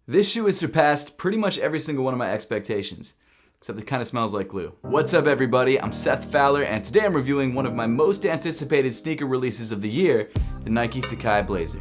This shoe has surpassed pretty much every single one of my expectations, except it kind of smells like glue. What's up everybody, I'm Seth Fowler, and today I'm reviewing one of my most anticipated sneaker releases of the year, the Nike Sacai Blazer.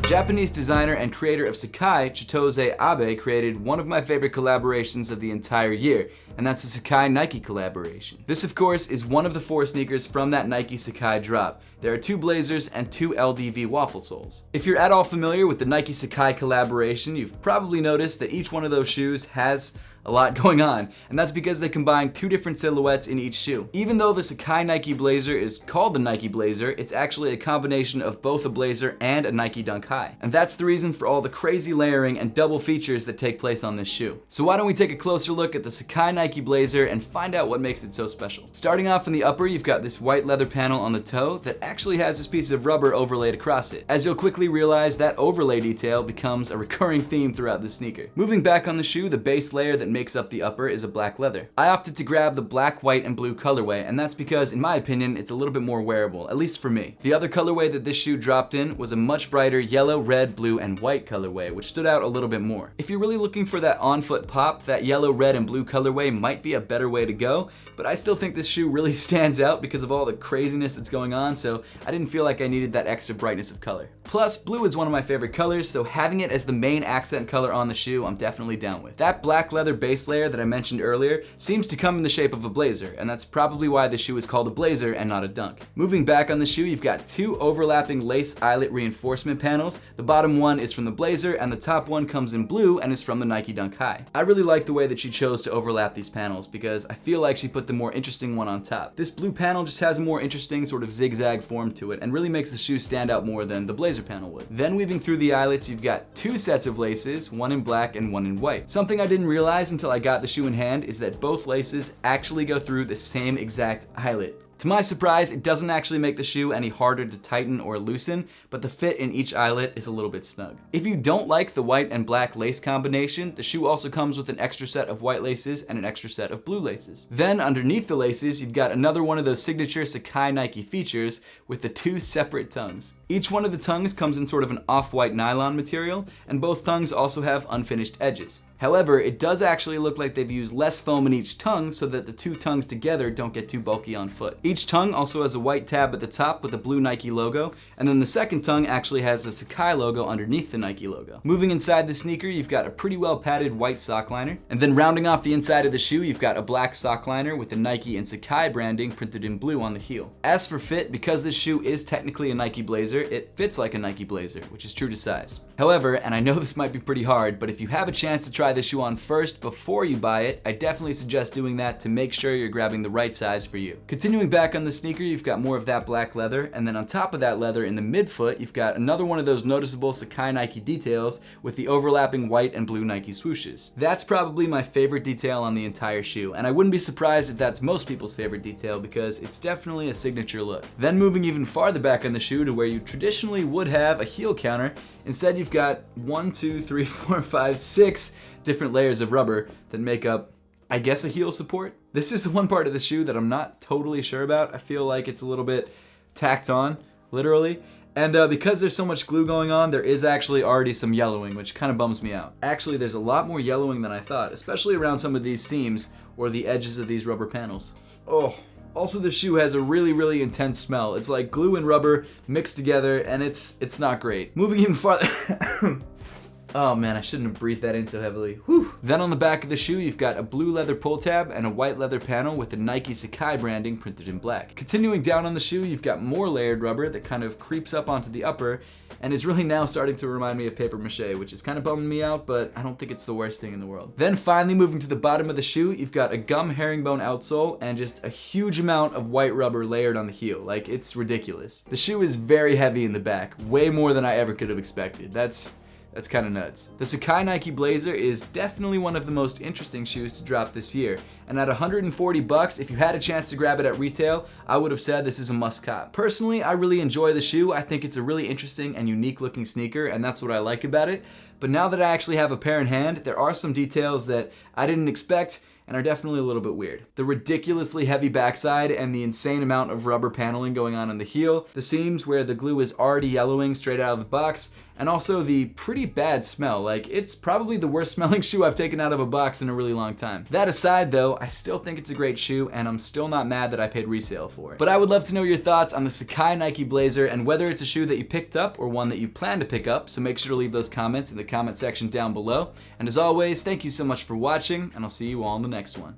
Japanese designer and creator of Sacai, Chitose Abe, created one of my favorite collaborations of the entire year, and that's the Sacai Nike collaboration. This, of course, is one of the 4 sneakers from that Nike Sacai drop. There are 2 Blazers and 2 LDV Waffle soles. If you're at all familiar with the Nike Sacai collaboration, you've probably noticed that each one of those shoes has a lot going on, and that's because they combine 2 different silhouettes in each shoe. Even though the Sacai Nike Blazer is called the Nike Blazer, it's actually a combination of both a Blazer and a Nike Dunk High. And that's the reason for all the crazy layering and double features that take place on this shoe. So why don't we take a closer look at the Sacai Nike Blazer and find out what makes it so special. Starting off in the upper, you've got this white leather panel on the toe that actually has this piece of rubber overlaid across it. As you'll quickly realize, that overlay detail becomes a recurring theme throughout the sneaker. Moving back on the shoe, the base layer that makes up the upper is a black leather. I opted to grab the black, white, and blue colorway, and that's because, in my opinion, it's a little bit more wearable, at least for me. The other colorway that this shoe dropped in was a much brighter yellow, red, blue, and white colorway, which stood out a little bit more. If you're really looking for that on-foot pop, that yellow, red, and blue colorway might be a better way to go, but I still think this shoe really stands out because of all the craziness that's going on, so I didn't feel like I needed that extra brightness of color. Plus, blue is one of my favorite colors, so having it as the main accent color on the shoe, I'm definitely down with. That black leather base layer that I mentioned earlier seems to come in the shape of a blazer, and that's probably why the shoe is called a blazer and not a dunk. Moving back on the shoe, you've got 2 overlapping lace eyelet reinforcement panels. The bottom one is from the Blazer, and the top one comes in blue and is from the Nike Dunk High. I really like the way that she chose to overlap these panels because I feel like she put the more interesting one on top. This blue panel just has a more interesting sort of zigzag form to it and really makes the shoe stand out more than the Blazer panel would. Then weaving through the eyelets, you've got 2 sets of laces, one in black and one in white. Something I didn't realize until I got the shoe in hand is that both laces actually go through the same exact eyelet. To my surprise, it doesn't actually make the shoe any harder to tighten or loosen, but the fit in each eyelet is a little bit snug. If you don't like the white and black lace combination, the shoe also comes with an extra set of white laces and an extra set of blue laces. Then underneath the laces, you've got another one of those signature Sacai Nike features with the 2 separate tongues. Each one of the tongues comes in sort of an off-white nylon material, and both tongues also have unfinished edges. However, it does actually look like they've used less foam in each tongue so that the 2 tongues together don't get too bulky on foot. Each tongue also has a white tab at the top with the blue Nike logo, and then the second tongue actually has the Sacai logo underneath the Nike logo. Moving inside the sneaker, you've got a pretty well padded white sock liner, and then rounding off the inside of the shoe, you've got a black sock liner with the Nike and Sacai branding printed in blue on the heel. As for fit, because this shoe is technically a Nike Blazer, it fits like a Nike Blazer, which is true to size. However, and I know this might be pretty hard, but if you have a chance to try this shoe on first before you buy it, I definitely suggest doing that to make sure you're grabbing the right size for you. Continuing back on the sneaker, you've got more of that black leather, and then on top of that leather in the midfoot, you've got another one of those noticeable Sacai Nike details with the overlapping white and blue Nike swooshes. That's probably my favorite detail on the entire shoe, and I wouldn't be surprised if that's most people's favorite detail because it's definitely a signature look. Then moving even farther back on the shoe to where you traditionally would have a heel counter, instead you've got 1, 2, 3, 4, 5, 6 different layers of rubber that make up, I guess, a heel support. This is the one part of the shoe that I'm not totally sure about. I feel like it's a little bit tacked on, literally. And because there's so much glue going on, there is actually already some yellowing, which kind of bums me out. Actually, there's a lot more yellowing than I thought, especially around some of these seams or the edges of these rubber panels. Oh. Also, the shoe has a really intense smell. It's like glue and rubber mixed together, and it's not great. Moving even farther. Oh man, I shouldn't have breathed that in so heavily. Whew. Then on the back of the shoe, you've got a blue leather pull tab and a white leather panel with the Nike Sacai branding printed in black. Continuing down on the shoe, you've got more layered rubber that kind of creeps up onto the upper and is really now starting to remind me of paper mache, which is kind of bumming me out, but I don't think it's the worst thing in the world. Then finally moving to the bottom of the shoe, you've got a gum herringbone outsole and just a huge amount of white rubber layered on the heel. Like, it's ridiculous. The shoe is very heavy in the back, way more than I ever could have expected. That's That's kind of nuts. The Sacai Nike Blazer is definitely one of the most interesting shoes to drop this year, and at $140, if you had a chance to grab it at retail, I would have said this is a must cop. Personally, I really enjoy the shoe. I think it's a really interesting and unique looking sneaker, and that's what I like about it. But now that I actually have a pair in hand, there are some details that I didn't expect and are definitely a little bit weird. The ridiculously heavy backside and the insane amount of rubber paneling going on the heel, the seams where the glue is already yellowing straight out of the box, and also the pretty bad smell. Like, it's probably the worst smelling shoe I've taken out of a box in a really long time. That aside though, I still think it's a great shoe and I'm still not mad that I paid resale for it. But I would love to know your thoughts on the Sacai Nike Blazer and whether it's a shoe that you picked up or one that you plan to pick up, so make sure to leave those comments in the comment section down below. And as always, thank you so much for watching, and I'll see you all in the next one.